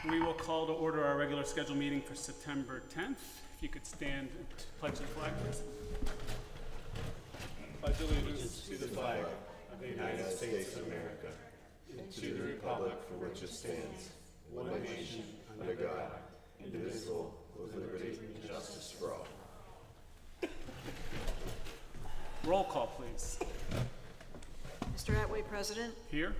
We will call to order our regular scheduled meeting for September 10th. If you could stand and pledge the flag, please. Pledge allegiance to the flag of the United States of America and to the republic for which it stands, one nation, under God, indivisible, with liberty and justice for all. Roll call, please. Mr. Atway, President. Here.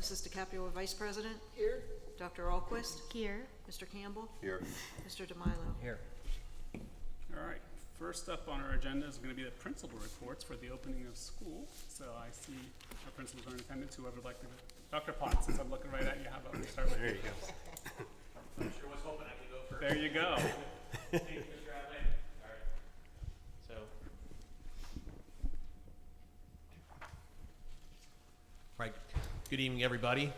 Mrs. DiCaprio, Vice President. Here. Dr. Alquist. Here. Mr. Campbell. Here. Mr. DeMilo. Here. All right. First up on our agenda is going to be the principal reports for the opening of school. So I see our principals are in attendance. Whoever would like to go. Dr. Potts, since I'm looking right at you, how about we start with you? There you go. I sure was hoping I could go first. There you go. Thank you, Mr. Adley. All right. So. Right. Good evening, everybody.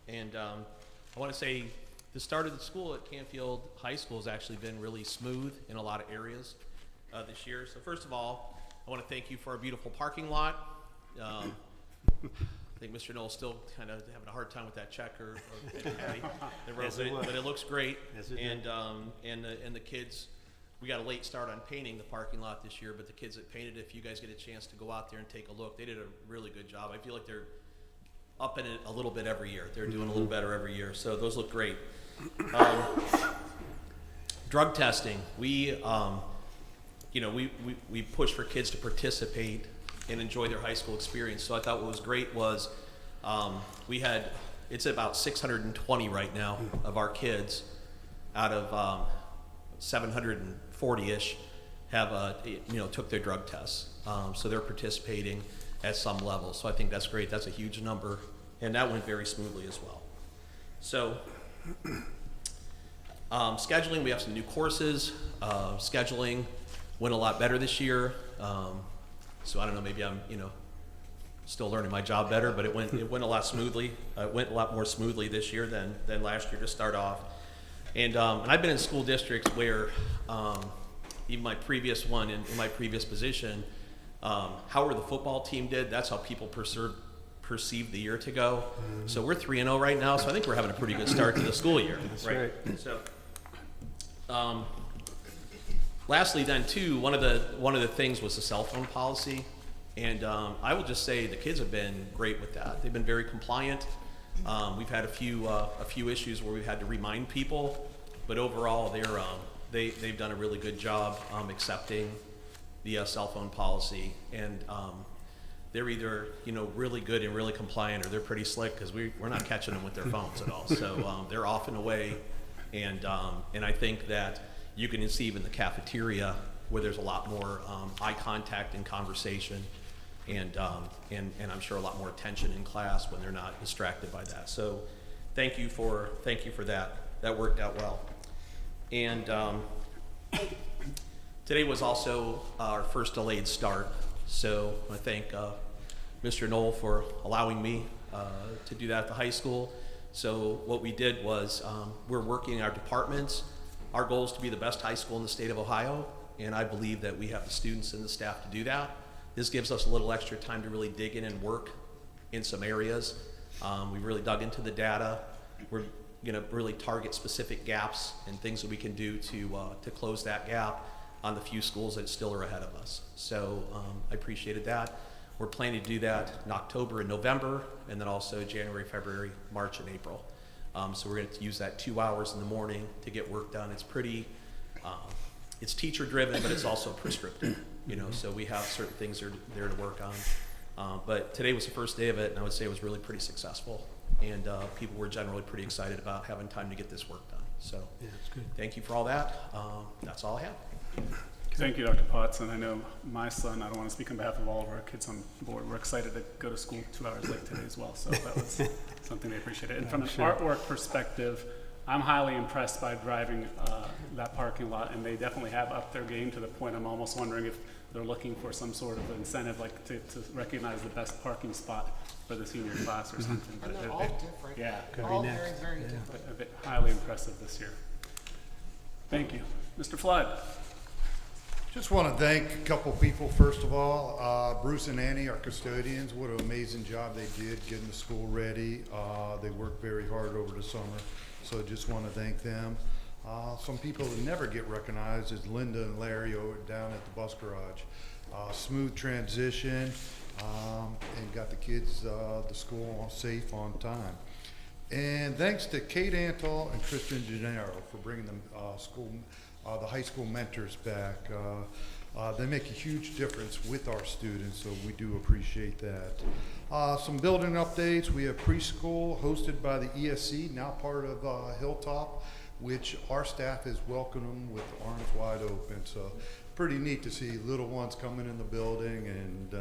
And I want to say the start of the school at Canfield High School has actually been really smooth in a lot of areas this year. So first of all, I want to thank you for our beautiful parking lot. I think Mr. Knoll's still kind of having a hard time with that check or Patty, but it looks great. Yes, it And the kids, we got a late start on painting the parking lot this year, but the kids that painted it, if you guys get a chance to go out there and take a look, they did a really good job. I feel like they're up in it a little bit every year. They're doing a little better every year, so those look great. Drug testing, we push for kids to participate and enjoy their high school experience. So I thought what was great was it's about 620 right now of our kids out of 740-ish have took their drug tests. So they're participating at some level. So I think that's great. That's a huge number, and that went very smoothly as well. So scheduling, we have some new courses. Scheduling went a lot better this year. So I don't know, maybe I'm still learning my job better, but it went a lot smoothly. It went a lot more smoothly this year than last year to start off. And I've been in school districts where even my previous one in my previous position, however the football team did, that's how people perceived the year to go. Mm-hmm. So we're 3-0 right now, so I think we're having a pretty good start to the school year. That's right. So, lastly, then too, one of the things was the cell phone policy, and I will just say the kids have been great with that. They've been very compliant. We've had a few issues where we've had to remind people, but overall they've done a really good job accepting the cell phone policy, and they're either really good and really compliant, or they're pretty slick because we're not catching them with their phones at all. So they're off and away, and I think that you can see even the cafeteria where there's a lot more eye contact and conversation, and I'm sure a lot more attention in class when they're not distracted by that. So thank you for that. That worked out well. And today was also our first delayed start, so I thank Mr. Knoll for allowing me to do that at the high school. So what we did was we're working in our departments. Our goal is to be the best high school in the state of Ohio, and I believe that we have the students and the staff to do that. This gives us a little extra time to really dig in and work in some areas. We really dug into the data. We're going to really target specific gaps and things that we can do to close that gap on the few schools that still are ahead of us. So I appreciated that. We're planning to do that in October and November, and then also January, February, March, and April. So we're going to use that 2 hours in the morning to get work done. It's pretty, it's teacher driven, but it's also prescriptive, so we have certain things there to work on. But today was the first day of it, and I would say it was really pretty successful. And people were generally pretty excited about having time to get this work done. So Yeah, that's good. thank you for all that. That's all I have. Thank you, Dr. Potts. And I know my son, I don't want to speak on behalf of all of our kids on board, we're excited to go to school 2 hours late today as well. So that was something they appreciated. And from an artwork perspective, I'm highly impressed by driving that parking lot, and they definitely have upped their game to the point I'm almost wondering if they're looking for some sort of incentive, like to recognize the best parking spot for the senior class or something. And they're all different. Yeah, Could be All next. very, very Yeah. different. a bit highly impressive this year. Thank you. Mr. Flood. Just want to thank a couple people, first of all. Bruce and Annie, our custodians, what an amazing job they did getting the school ready. They worked very hard over the summer, so just want to thank them. Some people that never get recognized is Linda and Larry over down at the bus garage. Smooth transition, and got the kids to school safe on time. And thanks to Kate Antal and Kristen Gennaro for bringing them the high school mentors back. They make a huge difference with our students, so we do appreciate that. Some building updates. We have preschool hosted by the ESC, now part of Hilltop, which our staff has welcomed them with arms wide open. So pretty neat to see little ones coming in the building, and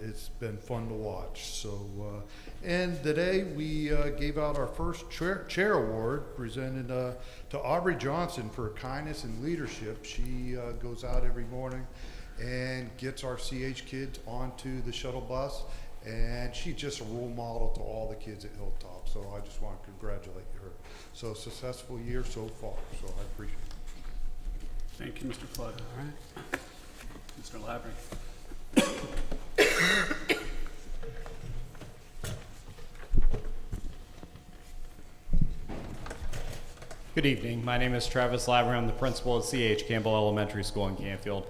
it's been fun to watch. So, and today we gave out our first chair award, presented to Aubrey Johnson for kindness and leadership. She goes out every morning and gets our CH kids onto the shuttle bus, and she's just a role model to all the kids at Hilltop. So I just want to congratulate her. So successful year so far, so I appreciate it. Thank you, Mr. Flood. All right. Mr. Lavery. Good evening. My name is Travis Lavery. I'm the principal at C.H. Campbell Elementary School in Canfield.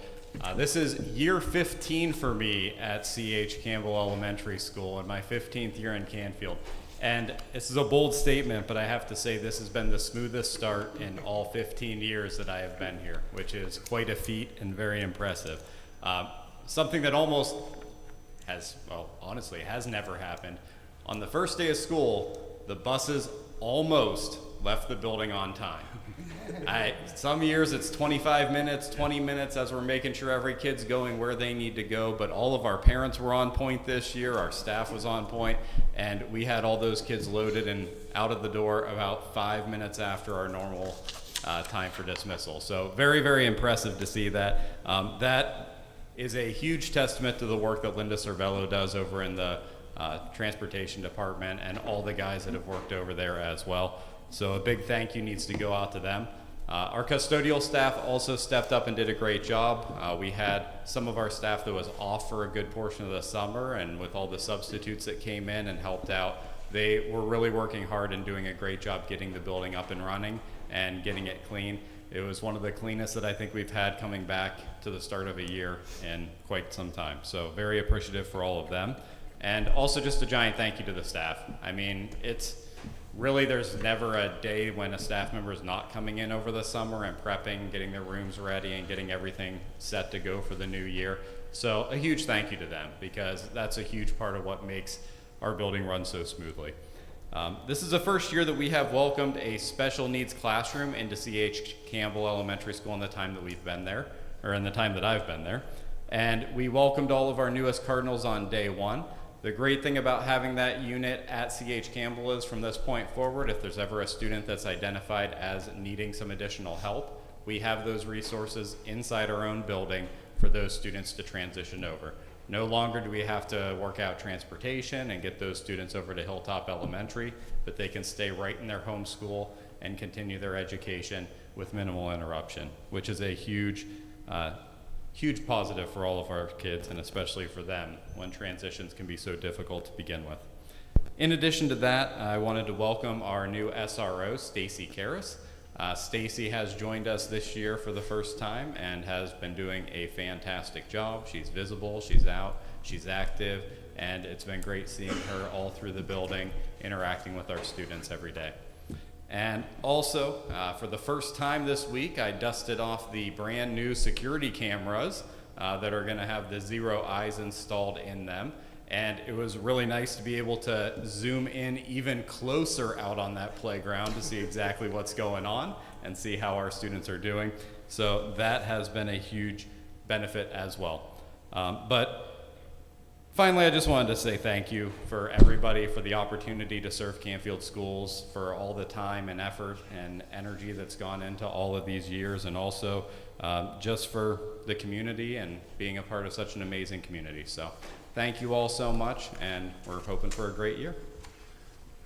This is year 15 for me at C.H. Campbell Elementary School, and my 15th year in Canfield. And this is a bold statement, but I have to say this has been the smoothest start in all 15 years that I have been here, which is quite a feat and very impressive. Something that almost has, well, honestly, has never happened. On the first day of school, the buses almost left the building on time. Some years it's 25 minutes, 20 minutes as we're making sure every kid's going where they need to go, but all of our parents were on point this year, our staff was on point, and we had all those kids loaded and out of the door about 5 minutes after our normal time for dismissal. So very, very impressive to see that. That is a huge testament to the work that Linda Cervello does over in the transportation department and all the guys that have worked over there as well. So a big thank you needs to go out to them. Our custodial staff also stepped up and did a great job. We had some of our staff that was off for a good portion of the summer, and with all the substitutes that came in and helped out, they were really working hard and doing a great job getting the building up and running and getting it clean. It was one of the cleanest that I think we've had coming back to the start of a year in quite some time. So very appreciative for all of them. And also just a giant thank you to the staff. I mean, it's really, there's never a day when a staff member is not coming in over the summer and prepping, getting their rooms ready and getting everything set to go for the new year. So a huge thank you to them, because that's a huge part of what makes our building run so smoothly. This is the first year that we have welcomed a special needs classroom into C.H. Campbell Elementary School in the time that we've been there, or in the time that I've been there. And we welcomed all of our newest Cardinals on day one. The great thing about having that unit at C.H. Campbell is from this point forward, if there's ever a student that's identified as needing some additional help, we have those resources inside our own building for those students to transition over. No longer do we have to work out transportation and get those students over to Hilltop Elementary, but they can stay right in their home school and continue their education with minimal interruption, which is a huge positive for all of our kids, and especially for them when transitions can be so difficult to begin with. In addition to that, I wanted to welcome our new SRO, Stacy Karras. Stacy has joined us this year for the first time and has been doing a fantastic job. She's visible, she's out, she's active, and it's been great seeing her all through the building, interacting with our students every day. And also, for the first time this week, I dusted off the brand new security cameras that are gonna have the Zero Eyes installed in them. And it was really nice to be able to zoom in even closer out on that playground to see exactly what's going on and see how our students are doing. So that has been a huge benefit as well. But finally, I just wanted to say thank you for everybody for the opportunity to serve Canfield Schools, for all the time and effort and energy that's gone into all of these years, and also just for the community and being a part of such an amazing community. So thank you all so much, and we're hoping for a great year.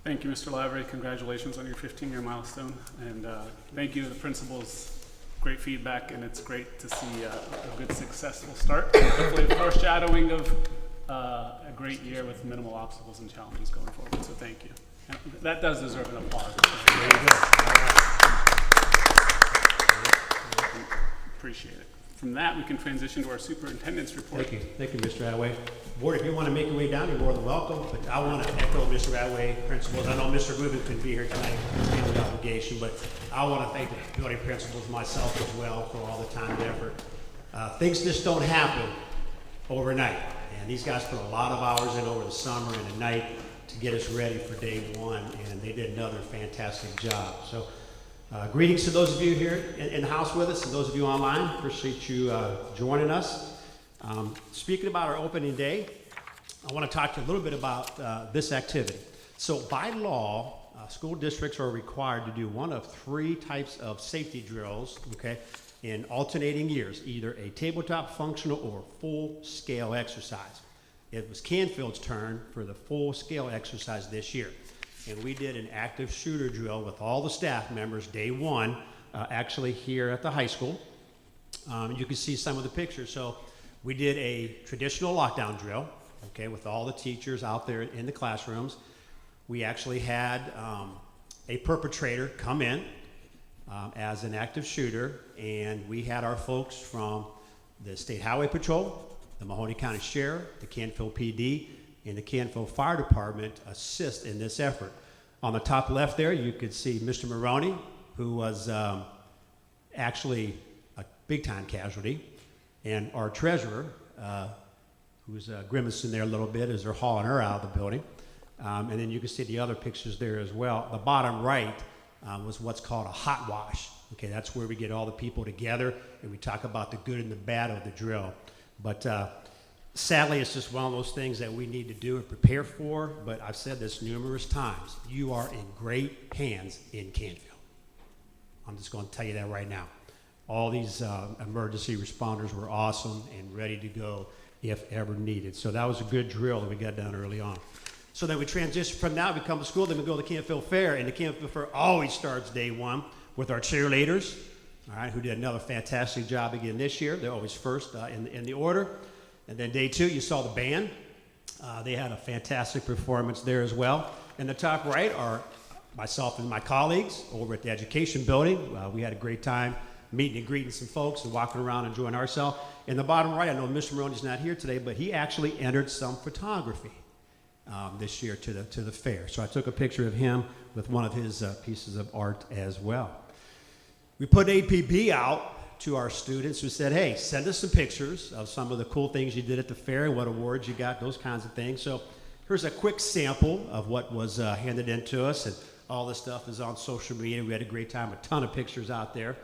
Thank you, Mr. Lavery. Congratulations on your 15-year milestone. And thank you to the principals. great feedback, and it's great to see a good successful start. Hopefully, a foreshadowing of a great year with minimal obstacles and challenges going forward. So thank you. And that does deserve an applause. Appreciate it. From that, we can transition to our superintendent's report. Thank you, Mr. Attaway. Board, if you want to make your way down, you're more than welcome, but I want to echo Mr. Attaway, principals. I know Mr. Rubin couldn't be here tonight, his family obligation, but I want to thank the building principals, myself as well, for all the time and effort. Things just don't happen overnight, and these guys put a lot of hours in over the summer and the night to get us ready for day one, and they did another fantastic job. So, greetings to those of you here in the house with us and those of you online. Appreciate you joining us. Speaking about our opening day, I want to talk to you a little bit about this activity. So by law, school districts are required to do one of three types of safety drills, okay, in alternating years, either a tabletop functional or full-scale exercise. It was Canfield's turn for the full-scale exercise this year. And we did an active shooter drill with all the staff members day one, actually here at the high school. You can see some of the pictures. So we did a traditional lockdown drill, okay, with all the teachers out there in the classrooms. We actually had a perpetrator come in as an active shooter, and we had our folks from the State Highway Patrol, the Mahoney County Sheriff, the Canfield PD, and the Canfield Fire Department assist in this effort. On the top left there, you could see Mr. Maroney, who was actually a big-time casualty, and our treasurer, who's grimacing there a little bit as they're hauling her out of the building. And then you can see the other pictures there as well. The bottom right was what's called a hot wash. Okay, that's where we get all the people together and we talk about the good and the bad of the drill. But sadly, it's just one of those things that we need to do and prepare for, but I've said this numerous times. You are in great hands in Canfield. I'm just going to tell you that right now. All these emergency responders were awesome and ready to go if ever needed. So that was a good drill that we got done early on. So then we transition from now, we come to school, then we go to the Canfield Fair, and the Canfield Fair always starts day one with our cheerleaders, all right, who did another fantastic job again this year. They're always first in the order. And then day two, you saw the band. They had a fantastic performance there as well. In the top right are myself and my colleagues over at the Education Building. We had a great time meeting and greeting some folks and walking around enjoying ourselves. In the bottom right, I know Mr. Maroney's not here today, but he actually entered some photography this year to the fair. So I took a picture of him with one of his pieces of art as well. We put APB out to our students who said, hey, send us some pictures of some of the cool things you did at the fair and what awards you got, those kinds of things. So here's a quick sample of what was handed in to us, and all this stuff is on social media. We had a great time, a ton of pictures out there.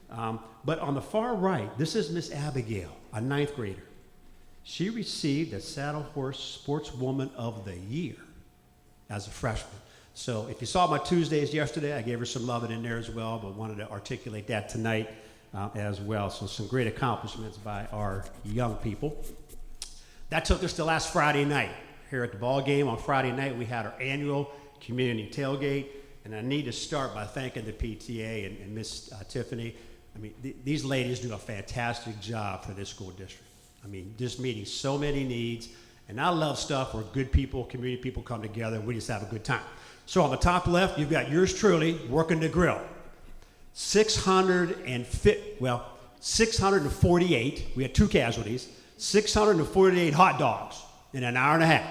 But on the far right, this is Miss Abigail, a 9th grader. She received the Saddle Horse Sportswoman of the Year as a freshman. So if you saw my Tuesdays yesterday, I gave her some love in there as well, but wanted to articulate that tonight as well. So some great accomplishments by our young people. That took us to last Friday night. Here at the ball game on Friday night, we had our annual community tailgate, and I need to start by thanking the PTA and Miss Tiffany. I mean, these ladies do a fantastic job for this school district. I mean, just meeting so many needs, and I love stuff where good people, community people come together, and we just have a good time. So on the top left, you've got yours truly working the grill. 648, we had 2 casualties, 648 hot dogs in an hour and a half,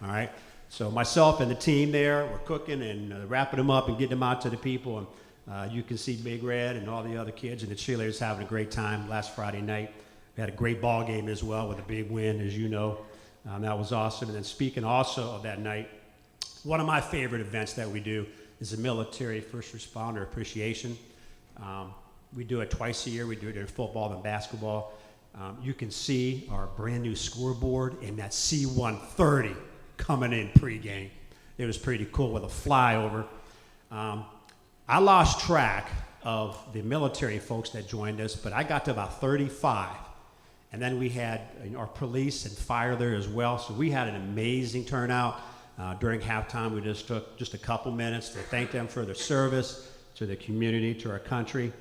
all right? So myself and the team there, we're cooking and wrapping them up and getting them out to the people, and you can see Big Red and all the other kids and the cheerleaders having a great time last Friday night. We had a great ball game as well with a big win, as you know. That was awesome. And then speaking also of that night, one of my favorite events that we do is the Military First Responder Appreciation. We do it twice a year. We do it in football and basketball. You can see our brand new scoreboard and that C-130 coming in pregame. It was pretty cool with a flyover. I lost track of the military folks that joined us, but I got to about 35. And then we had our police and fire there as well. So we had an amazing turnout. During halftime, we just took just a couple minutes to thank them for their service to the community, to our country.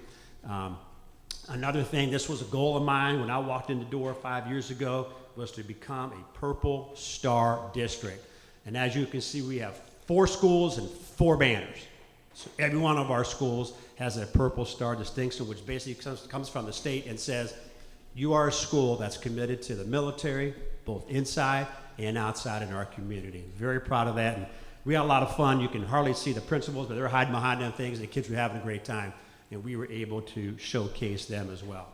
Another thing, this was a goal of mine when I walked in the door 5 years ago, was to become a Purple Star District. And as you can see, we have 4 schools and 4 banners. So every one of our schools has a Purple Star distinction, which basically comes from the state and says, you are a school that's committed to the military, both inside and outside in our community. Very proud of that. And we had a lot of fun. You can hardly see the principals, but they're hiding behind them things. The kids were having a great time, and we were able to showcase them as well.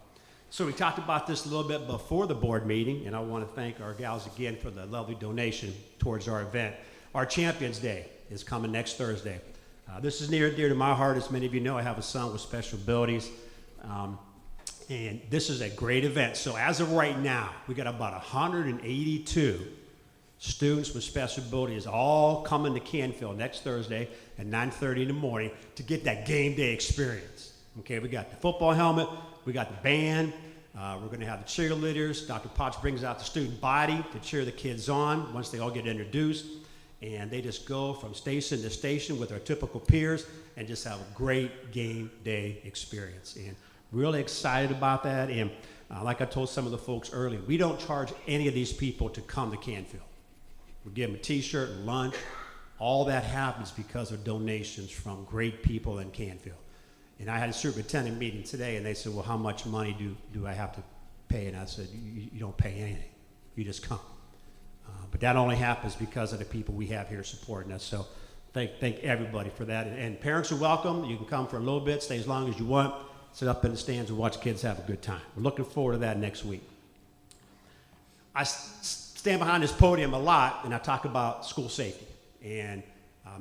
So we talked about this a little bit before the board meeting, and I want to thank our gals again for the lovely donation towards our event. Our Champions Day is coming next Thursday. This is near and dear to my heart. As many of you know, I have a son with special abilities, and this is a great event. So as of right now, we got about 182 students with special abilities all coming to Canfield next Thursday at 9:30 in the morning to get that game day experience. Okay, we got the football helmet, we got the band, we're going to have the cheerleaders. Dr. Potts brings out the student body to cheer the kids on once they all get introduced. And they just go from station to station with our typical peers and just have a great game day experience. And really excited about that. And like I told some of the folks earlier, we don't charge any of these people to come to Canfield. We give them a t-shirt and lunch. All that happens because of donations from great people in Canfield. And I had a superintendent meeting today, and they said, well, how much money do I have to pay? And I said, you don't pay anything. You just come. But that only happens because of the people we have here supporting us. So thank everybody for that. And parents are welcome. You can come for a little bit, stay as long as you want, sit up in the stands and watch kids have a good time. We're looking forward to that next week. I stand behind this podium a lot, and I talk about school safety. And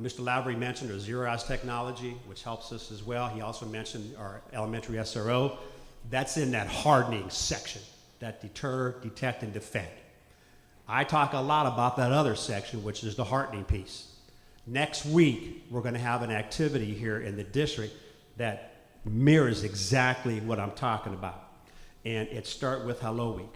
Mr. Lavery mentioned our Zero-Hours technology, which helps us as well. He also mentioned our elementary SRO. That's in that hardening section, that deter, detect, and defend. I talk a lot about that other section, which is the heartening piece. Next week, we're going to have an activity here in the district that mirrors exactly what I'm talking about. And it starts with Hello Week.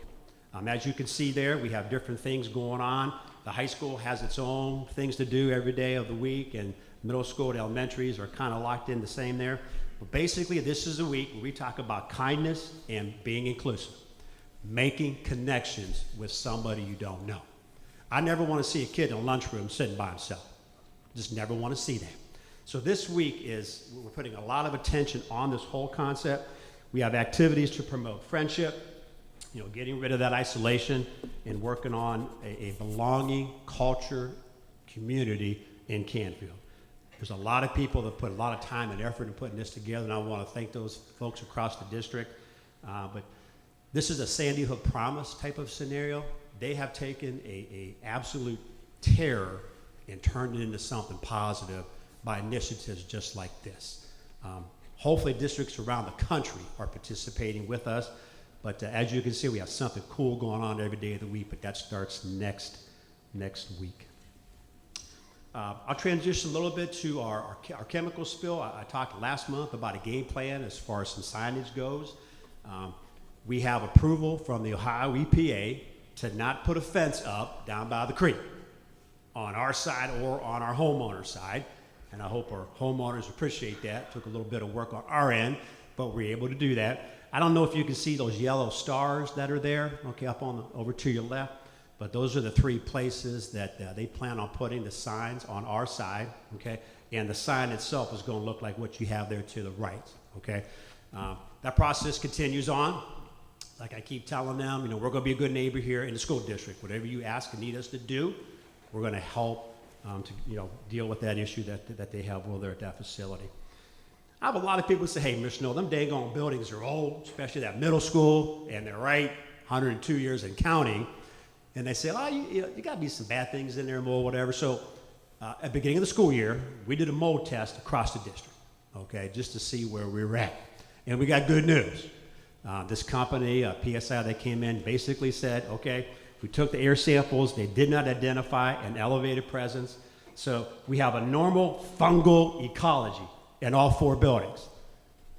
As you can see there, we have different things going on. The high school has its own things to do every day of the week, and middle school and elementaries are kind of locked in the same there. But basically, this is a week where we talk about kindness and being inclusive. Making connections with somebody you don't know. I never want to see a kid in a lunchroom sitting by himself. Just never want to see that. So this week we're putting a lot of attention on this whole concept. We have activities to promote friendship, getting rid of that isolation and working on a belonging culture community in Canfield. There's a lot of people that put a lot of time and effort in putting this together, and I want to thank those folks across the district. But this is a Sandy Hook Promise type of scenario. They have taken a absolute terror and turned it into something positive by initiatives just like this. Hopefully districts around the country are participating with us, but as you can see, we have something cool going on every day of the week, but that starts next week. I'll transition a little bit to our chemical spill. I talked last month about a game plan as far as some signage goes. We have approval from the Ohio EPA to not put a fence up down by the creek on our side or on our homeowner side. And I hope our homeowners appreciate that. Took a little bit of work on our end, but we're able to do that. I don't know if you can see those yellow stars that are there, okay, up over to your left, but those are the 3 places that they plan on putting the signs on our side, okay? And the sign itself is going to look like what you have there to the right, okay? That process continues on. Like I keep telling them, we're going to be a good neighbor here in the school district. Whatever you ask and need us to do, we're going to help to deal with that issue that they have while they're at that facility. I have a lot of people say, hey, Mr. Snow, them dang on buildings are old, especially that middle school, and they're right, 102 years and counting. And they say, oh, you got to be some bad things in there, mold, whatever. So at the beginning of the school year, we did a mold test across the district, okay, just to see where we were at. And we got good news. This company, PSI, that came in, basically said, okay, we took the air samples. They did not identify an elevated presence. So we have a normal fungal ecology in all 4 buildings.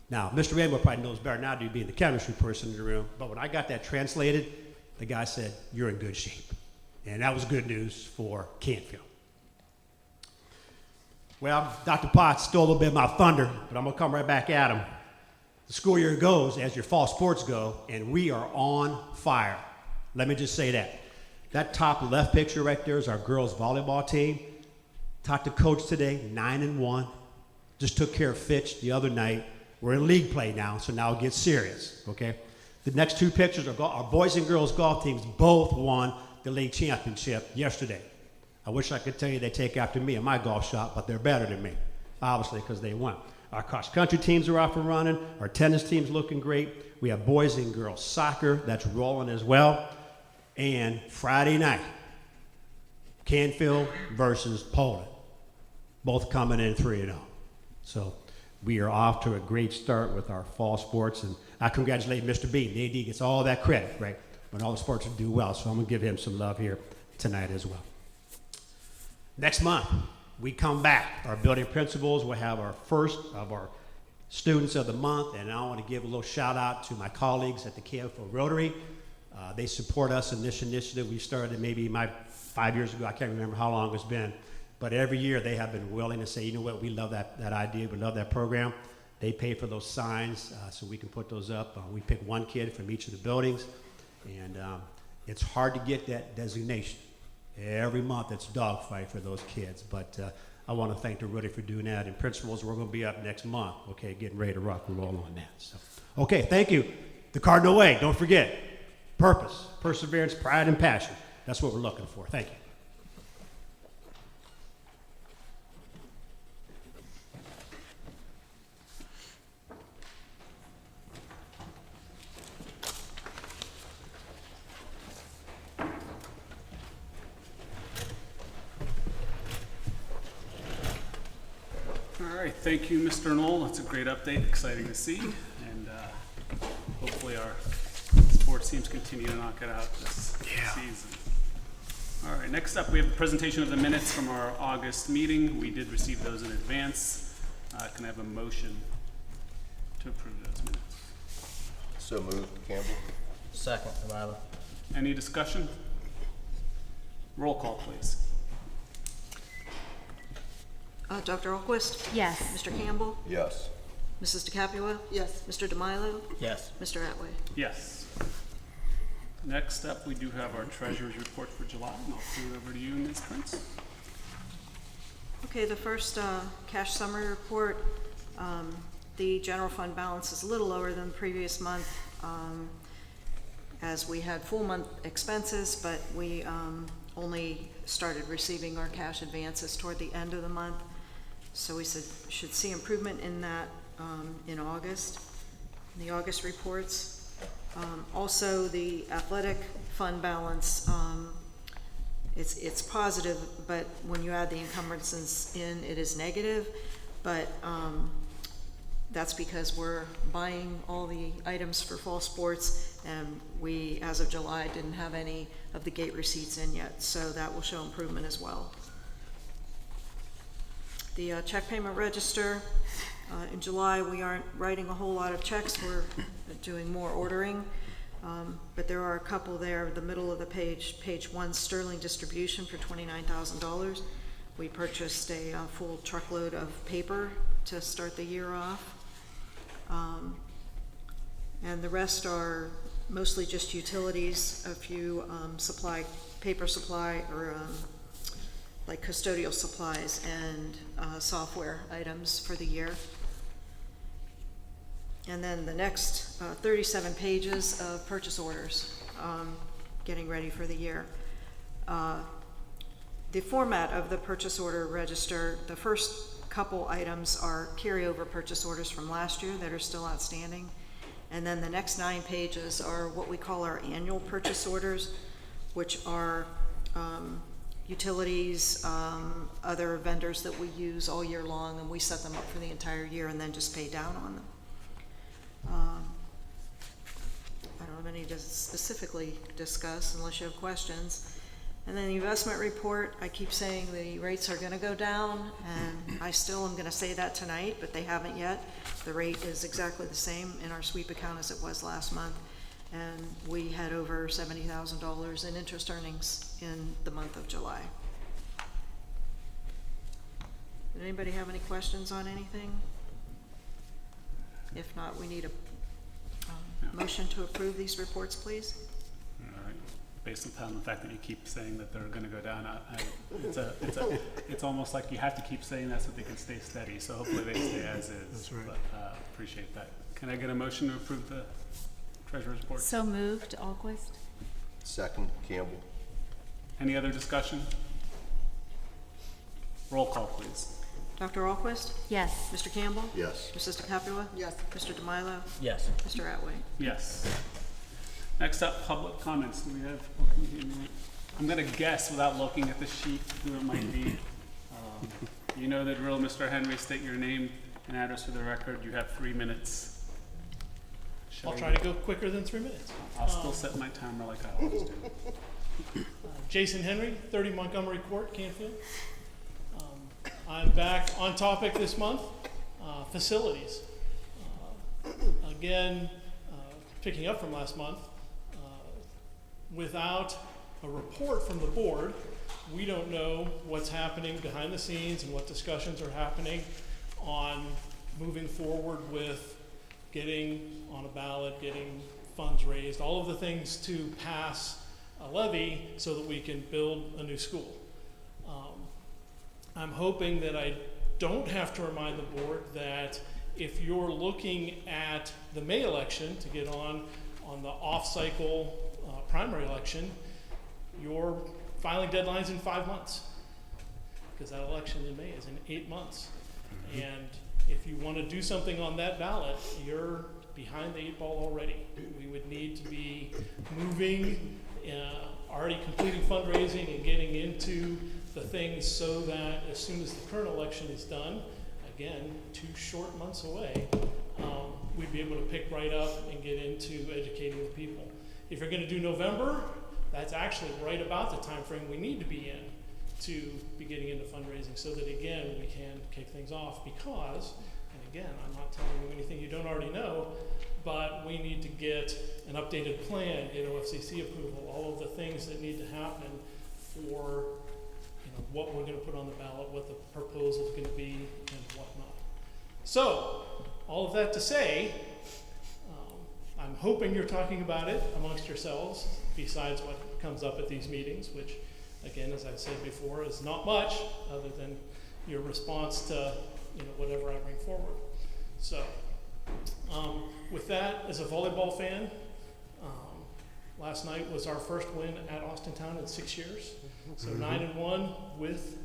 Now, Mr. Rainbow probably knows better now due to being the chemistry person in the room, but when I got that translated, the guy said, you're in good shape. And that was good news for Canfield. Well, Dr. Potts stole a little bit of my thunder, but I'm going to come right back at him. the school year goes as your fall sports go, and we are on fire. Let me just say that. That top left picture right there is our girls volleyball team. Talked to coach today, 9-1. Just took care of Fitch the other night. We're in league play now, so now it gets serious, okay? The next two pictures are our boys and girls golf teams both won the league championship yesterday. I wish I could tell you they take after me in my golf shot, but they're better than me, obviously, because they won. Our cross country teams are off and running. Our tennis team's looking great. We have boys and girls soccer that's rolling as well. And Friday night, Canfield versus Poland, both coming in 3-0. So we are off to a great start with our fall sports, and I congratulate Mr. B. The AD gets all that credit, right, when all the sports do well. So I'm gonna give him some love here tonight as well. Next month, we come back. Our building principals will have our first of our students of the month, and I want to give a little shout out to my colleagues at the Canfield Rotary. They support us in this initiative. We started maybe 5 years ago. I can't remember how long it's been, but every year they have been willing to say, you know what, we love that idea, we love that program. They pay for those signs so we can put those up. We pick one kid from each of the buildings, and it's hard to get that designation. Every month it's dogfight for those kids, but I want to thank the Rotary for doing that. And principals, we're going to be up next month, okay, getting ready to rock and roll on that. So, okay, thank you. The Cardinal Way, don't forget, purpose, perseverance, pride, and passion. That's what we're looking for. Thank you. All right, thank you, Mr. Knoll. That's a great update, exciting to see. And hopefully our sports teams continue to knock it out this season. All right, next up, we have the presentation of the minutes from our August meeting. We did receive those in advance. Can I have a motion to approve those minutes? So moved, Campbell. Second, Delilah. Any discussion? Roll call, please. Dr. Alquist? Yes. Mr. Campbell? Yes. Mrs. DeCapua? Yes. Mr. DeMilo? Yes. Mr. Atway? Yes. Next up, we do have our treasurer's report for July, and I'll turn it over to you, Ms. Prince. Okay, the first cash summary report, the general fund balance is a little lower than the previous month, as we had full month expenses, but we only started receiving our cash advances toward the end of the month. So we should see improvement in that in August, in the August reports. Also, the athletic fund balance, it's positive, but when you add the encumbrances in, it is negative. But that's because we're buying all the items for fall sports, and we, as of July, didn't have any of the gate receipts in yet, so that will show improvement as well. The check payment register, in July, we aren't writing a whole lot of checks. We're doing more ordering, but there are a couple there. The middle of the page, page 1, Sterling Distribution for $29,000. We purchased a full truckload of paper to start the year off. And the rest are mostly just utilities, a few paper supply, or like custodial supplies and software items for the year. And then the next 37 pages of purchase orders, getting ready for the year. The format of the purchase order register, the first couple items are carryover purchase orders from last year that are still outstanding. And then the next 9 pages are what we call our annual purchase orders, which are utilities, other vendors that we use all year long, and we set them up for the entire year and then just pay down on them. I don't have any to specifically discuss unless you have questions. And then the investment report, I keep saying the rates are gonna go down, and I still am gonna say that tonight, but they haven't yet. The rate is exactly the same in our sweep account as it was last month, and we had over $70,000 in interest earnings in the month of July. Did anybody have any questions on anything? If not, we need a motion to approve these reports, please. All right. Based upon the fact that you keep saying that they're gonna go down, it's almost like you have to keep saying that so they can stay steady, so hopefully they stay as is. That's right. But, appreciate that. Can I get a motion to approve the treasurer's report? So moved, Alquist. Second, Campbell. Any other discussion? Roll call, please. Dr. Alquist? Yes. Mr. Campbell? Yes. Mrs. DePepua? Yes. Mr. DeMilo? Yes. Mr. Atway? Yes. Next up, public comments. Do we have, I'm gonna guess without looking at the sheet who it might be. You know the drill, Mr. Henry, state your name and address for the record. You have 3 minutes. Shall I'll we- try to go quicker than 3 minutes. I'll still set my timer like I always do. Jason Henry, 30 Montgomery Court, Canfield. I'm back on topic this month, facilities. Again, picking up from last month, without a report from the board, we don't know what's happening behind the scenes and what discussions are happening on moving forward with getting on a ballot, getting funds raised, all of the things to pass a levy so that we can build a new school. I'm hoping that I don't have to remind the board that if you're looking at the May election to get on the off-cycle primary election, your filing deadline's in 5 months, because that election in May is in 8 months. And if you want to do something on that ballot, you're behind the 8 ball already. We would need to be moving, already completing fundraising and getting into the things so that as soon as the current election is done, again, 2 short months away, we'd be able to pick right up and get into educating the people. If you're going to do November, that's actually right about the time frame we need to be in to be getting into fundraising so that, again, we can kick things off because, and again, I'm not telling you anything you don't already know, but we need to get an updated plan, get OFCC approval, all of the things that need to happen for what we're going to put on the ballot, what the proposal is going to be, and whatnot. So, all of that to say, I'm hoping you're talking about it amongst yourselves, besides what comes up at these meetings, which, again, as I've said before, is not much other than your response to whatever I bring forward. So, with that, as a volleyball fan, last night was our first win at Austintown in 6 years. So 9-1 with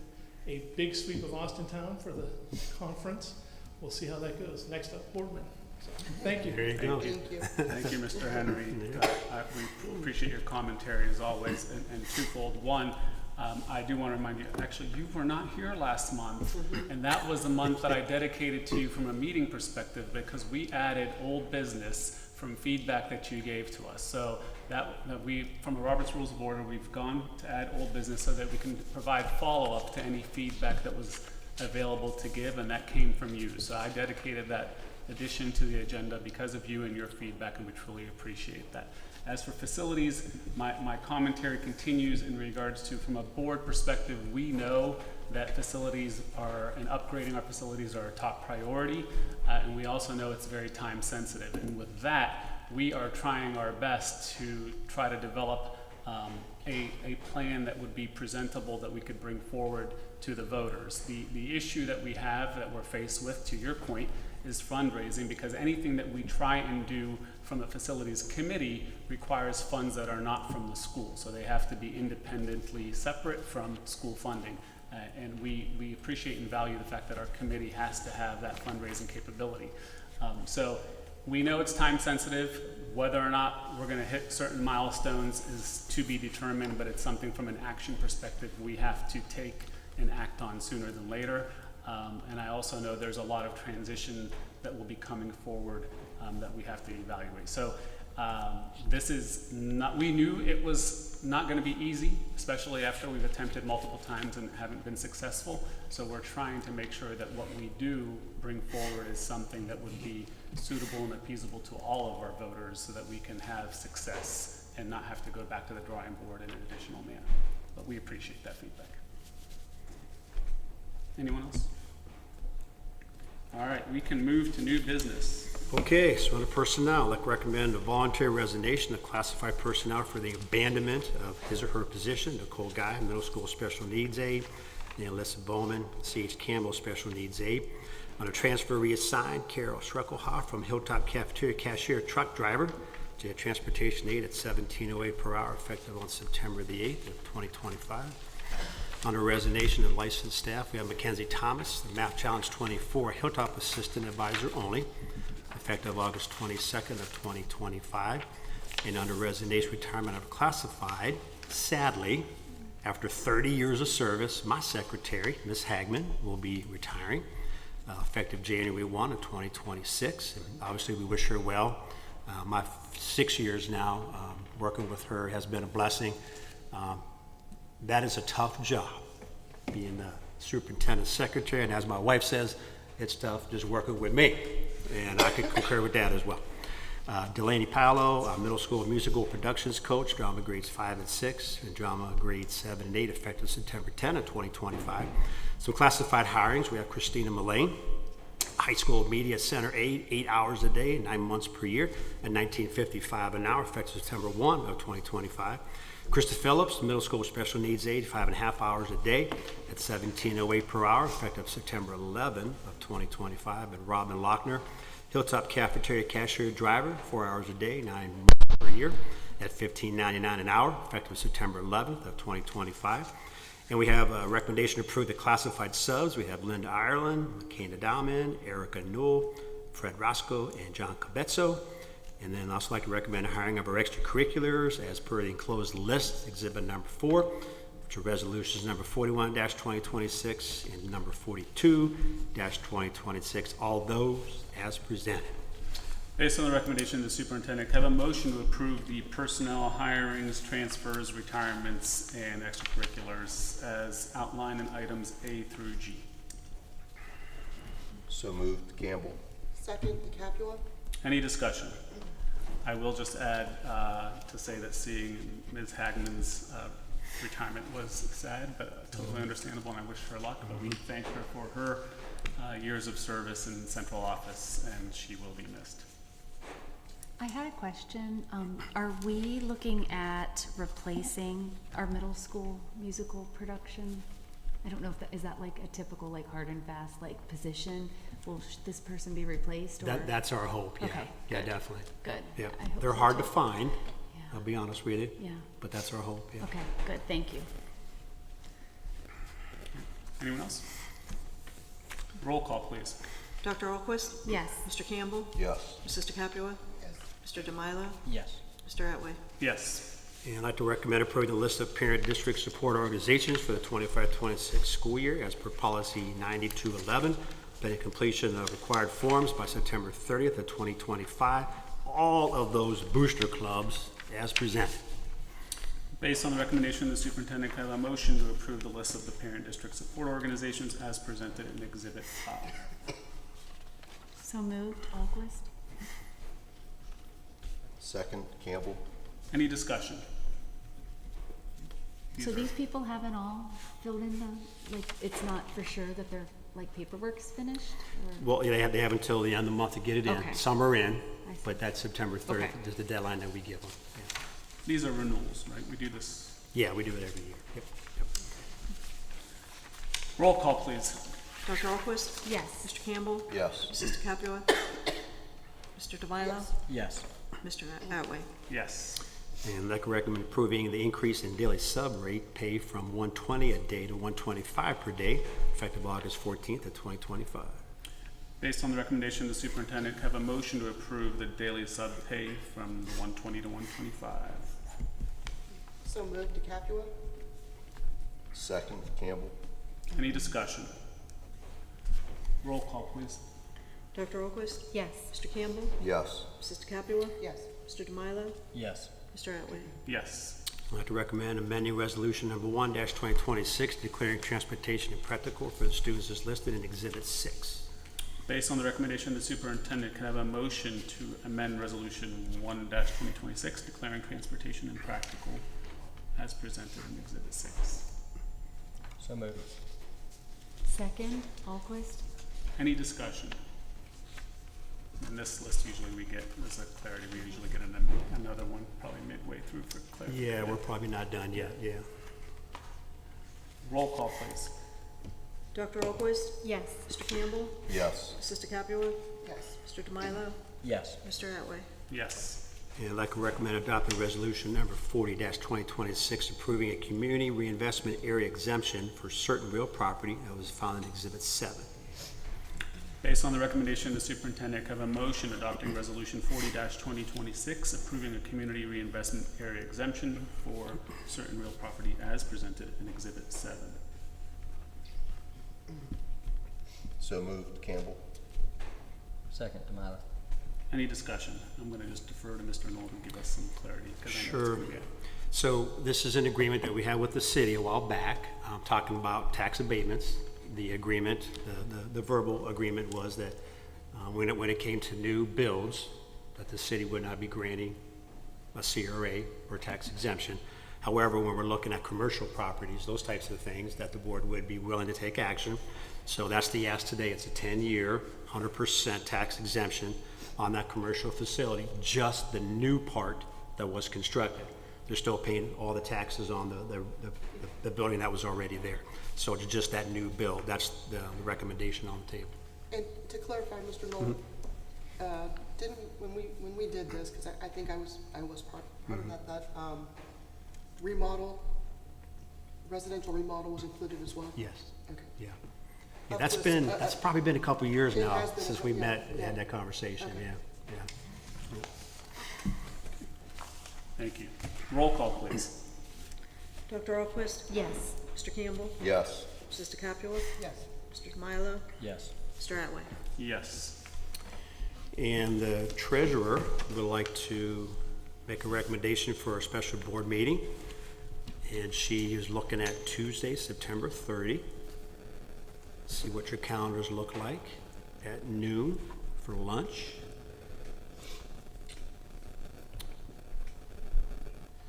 a big sweep of Austintown for the conference. We'll see how that goes. Next up, Boardman. So, thank you. There you go. Thank you, Mr. Henry. We appreciate your commentary as always, and twofold. One, I do want to remind you, actually, you were not here last month, and that was the month that I dedicated to you from a meeting perspective because we added old business from feedback that you gave to us. So that we, from a Robert's Rules of Order, we've gone to add old business so that we can provide follow-up to any feedback that was available to give, and that came from you. So I dedicated that addition to the agenda because of you and your feedback, and we truly appreciate that. As for facilities, my commentary continues in regards to, from a board perspective, we know that facilities are, and upgrading our facilities are a top priority, and we also know it's very time sensitive. And with that, we are trying our best to try to develop a plan that would be presentable that we could bring forward to the voters. The issue that we have, that we're faced with, to your point, is fundraising, because anything that we try and do from the facilities committee requires funds that are not from the school. So they have to be independently separate from school funding. And we appreciate and value the fact that our committee has to have that fundraising capability. So we know it's time sensitive. Whether or not we're going to hit certain milestones is to be determined, but it's something from an action perspective we have to take and act on sooner than later. And I also know there's a lot of transition that will be coming forward that we have to evaluate. So this is not, we knew it was not going to be easy, especially after we've attempted multiple times and haven't been successful. So we're trying to make sure that what we do bring forward is something that would be suitable and appeasable to all of our voters so that we can have success and not have to go back to the drawing board in an additional manner. But we appreciate that feedback. Anyone else? All right, we can move to new business. Okay, so under personnel, I'd like to recommend a voluntary resignation of classified personnel for the abandonment of his or her position. Nicole Guy, middle school special needs aide, and Alyssa Bowman, C.H. Campbell, special needs aide. Under transfer, reassigned Carol Schreckelhoff from Hilltop Cafeteria cashier truck driver to transportation aide at $17.08 per hour, effective on September the 8th of 2025. Under resignation of licensed staff, we have Mackenzie Thomas, the Math Challenge 24 Hilltop Assistant Advisor only, effective August 22nd of 2025. And under resignation, retirement of classified, sadly, after 30 years of service, my secretary, Ms. Hagman, will be retiring, effective January 1 of 2026. And obviously, we wish her well. My 6 years now working with her has been a blessing. That is a tough job, being the superintendent secretary, and as my wife says, it's tough just working with me, and I could concur with that as well. Delaney Paolo, middle school musical productions coach, drama grades 5 and 6, and drama grades 7 and 8, effective September 10 of 2025. So classified hirings, we have Christina Mullane, high school media center aide, 8 hours a day, 9 months per year, at $19.55 an hour, effective September 1 of 2025. Krista Phillips, middle school special needs aide, 5.5 hours a day at $17.08 per hour, effective September 11 of 2025. And Robin Lochner, Hilltop Cafeteria cashier driver, 4 hours a day, 9 months per year at $15.99 an hour, effective September 11th of 2025. And we have a recommendation to approve the classified subs. We have Linda Ireland, McKenna Dahman, Erica Newell, Fred Roscoe, and John Cabezzo. And then I'd also like to recommend the hiring of our extracurriculars as per the enclosed list, exhibit number 4, which are resolutions number 41-2026 and number 42-2026, all those as presented. Based on the recommendation of the superintendent, can I have a motion to approve the personnel hirings, transfers, retirements, and extracurriculars as outlined in items A through G? So moved, Campbell. Second, DeCapua. Any discussion? I will just add to say that seeing Ms. Hagman's retirement was sad, but totally understandable, and I wish her luck. But we thank her for her years of service in central office, and she will be missed. I had a question. Are we looking at replacing our middle school musical production? I don't know if is that like a typical like hard and fast like position? Will this person be replaced? Or? That's our hope, yeah. Okay, Yeah, good. definitely. Good. Yeah. I hope They're so hard to too. find, Yeah. I'll be honest with you. Yeah. But that's our hope, yeah. Okay, good. Thank you. Anyone else? Roll call, please. Dr. Alquist? Yes. Mr. Campbell? Yes. Mrs. DeCapua? Yes. Mr. Demilo? Yes. Mr. Atway? Yes. And I'd like to recommend approving the list of parent district support organizations for the 25-26 school year as per policy 9211, pending completion of required forms by September 30th of 2025. All of those booster clubs as presented. Based on the recommendation of the superintendent, can I have a motion to approve the list of the parent district support organizations as presented in Exhibit 5? So moved. Alquist. Second, Campbell. Any discussion? So these people haven't all filled in the like. It's not for sure that their like paperwork's finished. Or? Well, they have until the end of the month to get it in. Okay. Some are in, I see. but that's September 30th Okay. is the deadline that we give them. Yeah. These are renewals, right? We do this. Yeah, we do it every year. Yep. Yep. Roll call, please. Dr. Alquist? Yes. Mr. Campbell? Yes. Mrs. DeCapua? Mr. Demilo? Yes. Mr. Atway? Yes. And I'd like to recommend approving the increase in daily sub rate pay from $120 a day to $125 per day, effective August 14th of 2025. Based on the recommendation of the superintendent, can I have a motion to approve the daily sub pay from 120 to 125? So moved, DeCapua. Second, Campbell. Any discussion? Roll call, please. Dr. Alquist? Yes. Mr. Campbell? Yes. Mrs. DeCapua? Yes. Mr. Demilo? Yes. Mr. Atway? Yes. I'd like to recommend amending resolution number 1-2026, declaring transportation impractical for the students as listed in Exhibit 6. Based on the recommendation of the superintendent, can I have a motion to amend resolution 1-2026, declaring transportation impractical as presented in Exhibit 6? So moved. Second. Alquist. Any discussion? in this list, usually we get, there's a clarity, we usually get another one, probably midway through for clarity. Yeah, we're probably not done yet, yeah. Roll call, please. Dr. Alquist? Yes. Mr. Campbell? Yes. Mrs. DeCapua? Yes. Mr. DeMilo? Yes. Mr. Atway? Yes. And I'd like to recommend adopting resolution number 40-2026, approving a community reinvestment area exemption for certain real property that was found in Exhibit 7. Based on the recommendation of the superintendent, can I have a motion adopting resolution 40-2026, approving a community reinvestment area exemption for certain real property as presented in Exhibit 7? So moved, Campbell. Second, Demotta. Any discussion? I'm gonna just defer to Mr. Knoll to give us some clarity, because I know Sure. it's gonna be So this is an agreement that we had with the city a while back, talking about tax abatements. The agreement, the verbal agreement was that when it came to new builds, that the city would not be granting a CRA or tax exemption. However, when we're looking at commercial properties, those types of things, that the board would be willing to take action. So that's the ask today. It's a 10-year, 100% tax exemption on that commercial facility, just the new part that was constructed. They're still paying all the taxes on the building that was already there. So it's just that new build. That's the recommendation on the table. And to clarify, Mr. Nolan, didn't, when we did this, because I think I was part of that remodel, residential remodel was included as well? Yes, Okay. yeah. Yeah, that's probably been a couple of years It now has been a since couple- we met and yeah. had that conversation, Okay. yeah. Thank you. Roll call, please. Dr. Alquist? Yes. Mr. Campbell? Yes. Mrs. DeCapua? Yes. Mr. DeMilo? Yes. Mr. Atway? Yes. And the treasurer would like to make a recommendation for a special board meeting. And she is looking at Tuesday, September 30. See what your calendars look like at noon for lunch.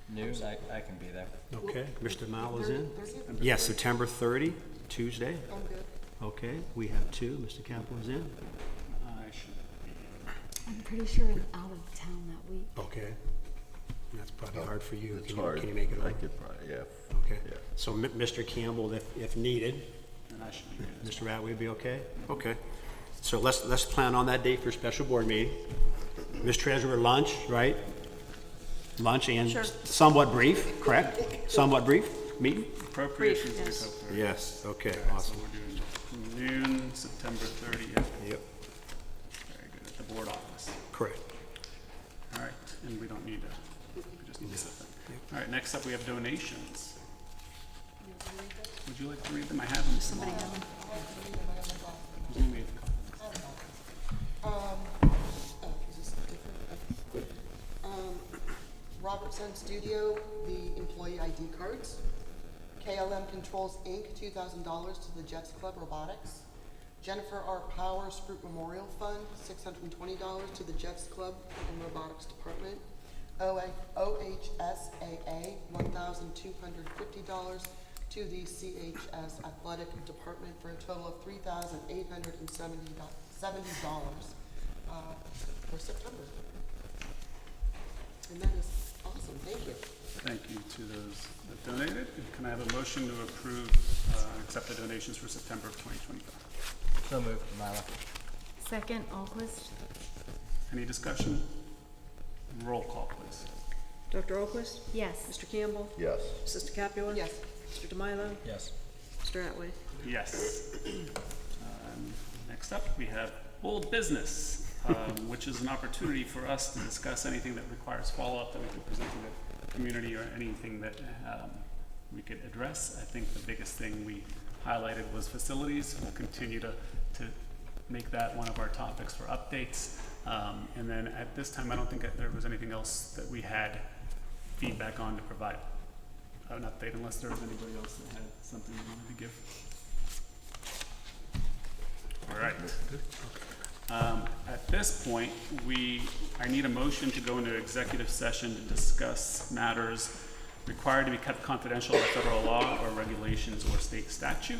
News, I can be there. Okay, Mr. Mile is in? 30th? Yes, September 30, Tuesday. I'm good. Okay, we have two. Mr. Campbell is in. I should be. I'm pretty sure I'm out of town that week. Okay. That's probably hard for you. It's Can you- hard. Can you make it I over? could probably, yeah. Okay. Yeah. So Mr. Campbell, if needed, And I should be good. Mr. Ratway would be okay? Okay. So let's plan on that date for a special board meeting. Ms. Treasurer, lunch, right? Lunch and Sure. somewhat brief, correct? Somewhat brief meeting? Appropriations. Brief, is yes. up there. Yes, okay, So awesome. we're doing noon, September 30th. Yep, Very good, at the board office. correct. All right, and we don't need to, we just need to set that. All right, next up, we have donations. Would you like to read them? I have them. Somebody have them? Who made the Is this different? Robertson Studio, the employee ID cards. KLM Controls Inc., $2,000 to the Jets Club Robotics. Jennifer R. Powers Fruit Memorial Fund, $620 to the Jets Club and Robotics Department. OHSAA, $1,250 to the CHS Athletic Department for a total of $3,870 for September. And that is awesome, thank you. Thank you to those that donated. And can I have a motion to approve, accept the donations for September of 2025? So moved, Demotta. Second, Alquist? Any discussion? Roll call, please. Dr. Alquist? Yes. Mr. Campbell? Yes. Mrs. DeCapua? Yes. Mr. DeMilo? Yes. Mr. Atway? Yes. Next up, we have old business, which is an opportunity for us to discuss anything that requires follow-up that we could present to the community or anything that we could address. I think the biggest thing we highlighted was facilities. We'll continue to make that one of our topics for updates. And then at this time, I don't think that there was anything else that we had feedback on to provide an update, unless there was anybody else that had something they wanted to give. All right. At this point, I need a motion to go into executive session to discuss matters required to be kept confidential by federal law or regulations or state statute.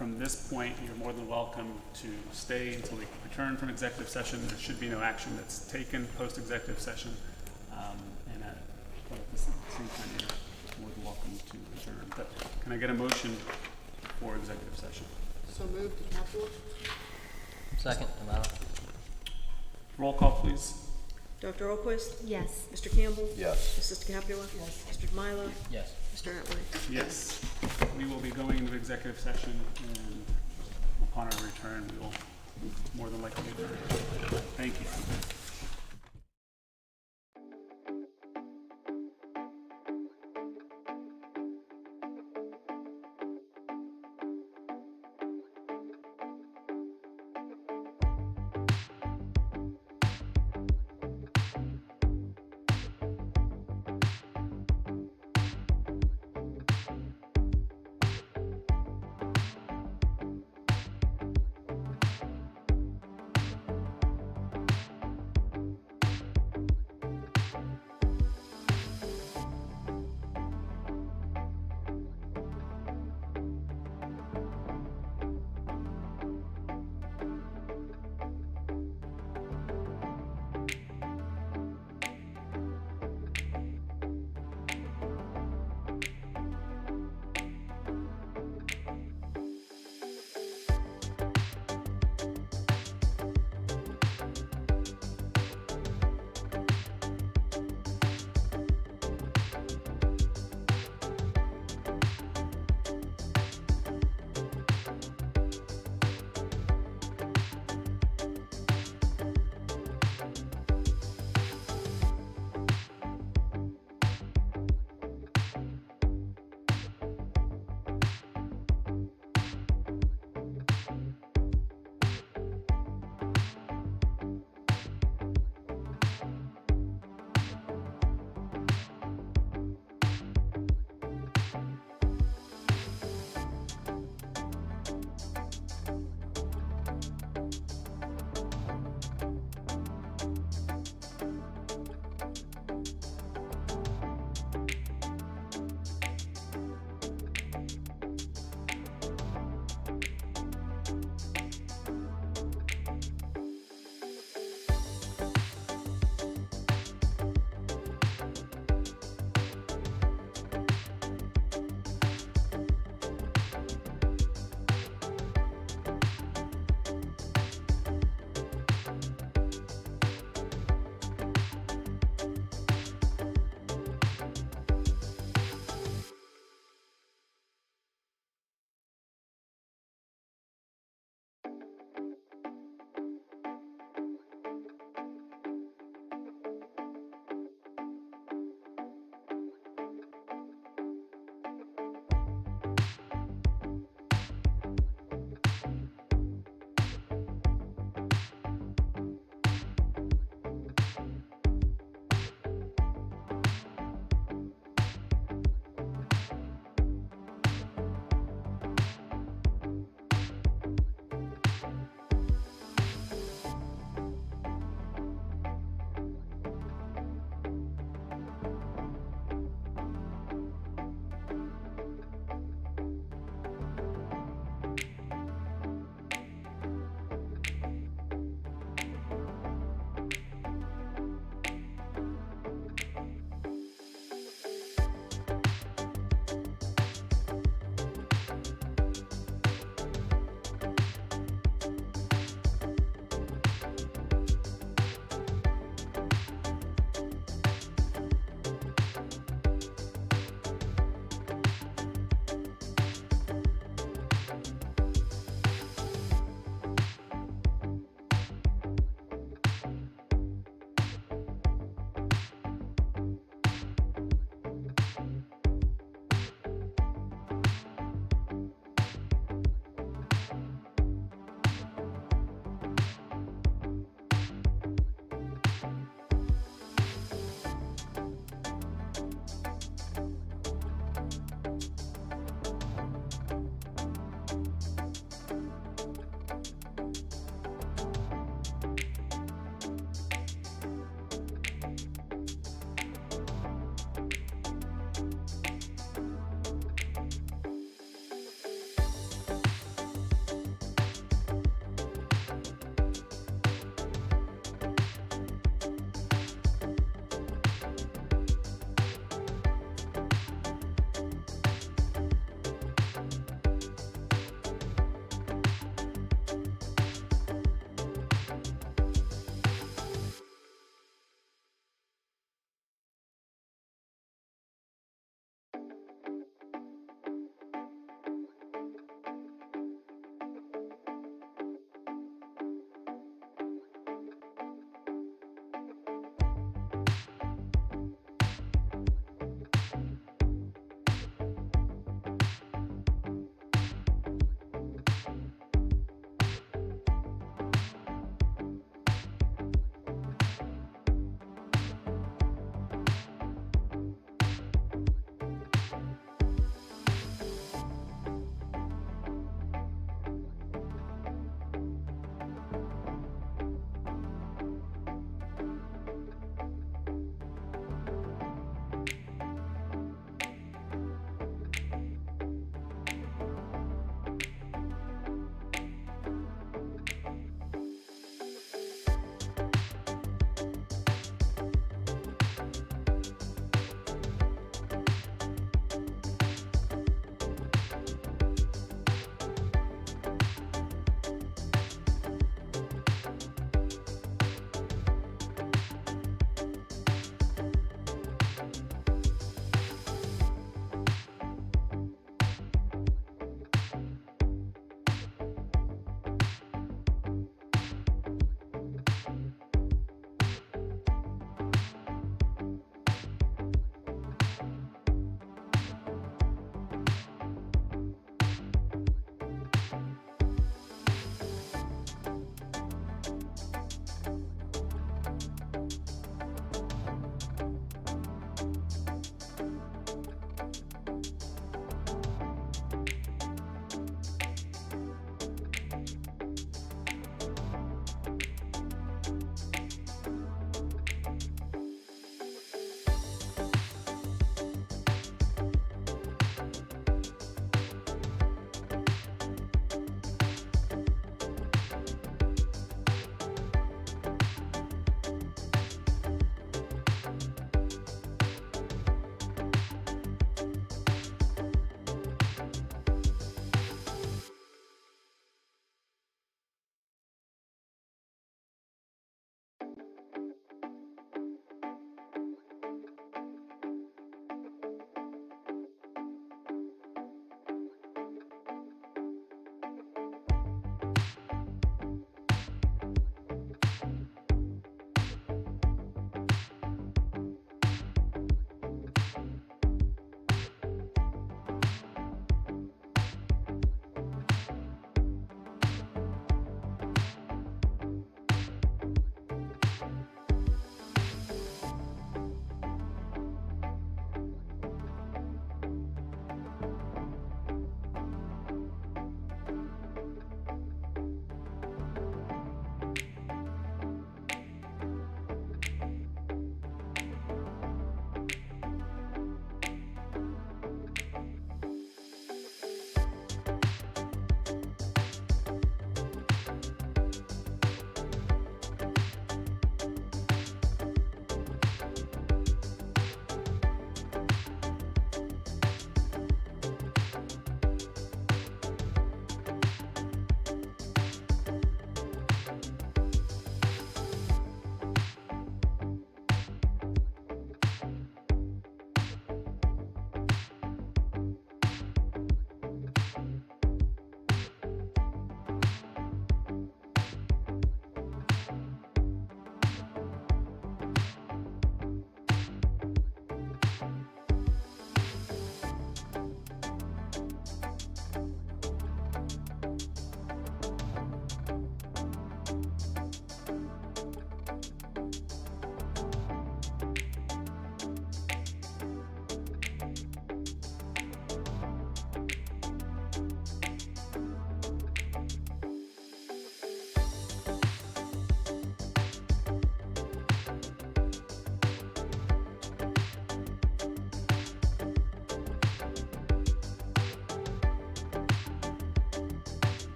From this point, you're more than welcome to stay until we return from executive session. There should be no action that's taken post-executive session. But at the same time, you're more than welcome to adjourn. But can I get a motion for executive session? So moved. DeCapua? Second, Demoto. Roll call, please. Dr. Alquist? Yes. Mr. Campbell? Yes. Mrs. DeCapua? Yes. Mr. Demilo? Yes. Mr. Atwood? Yes. We will be going into executive session, and upon our return, we will more than likely adjourn. Thank you.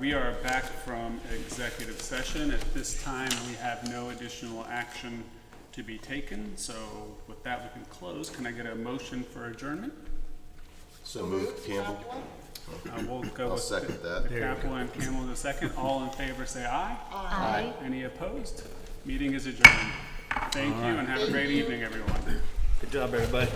we are back from executive session. At this time, we have no additional action to be taken, so with that, we can close. Can I get a motion for adjournment? So moved, Campbell. We'll go I'll with second the that. Capel and Campbell in a second. All in favor, say aye. Aye. Any opposed? Meeting is adjourned. Thank you and have a great evening, everyone. Good job, everybody.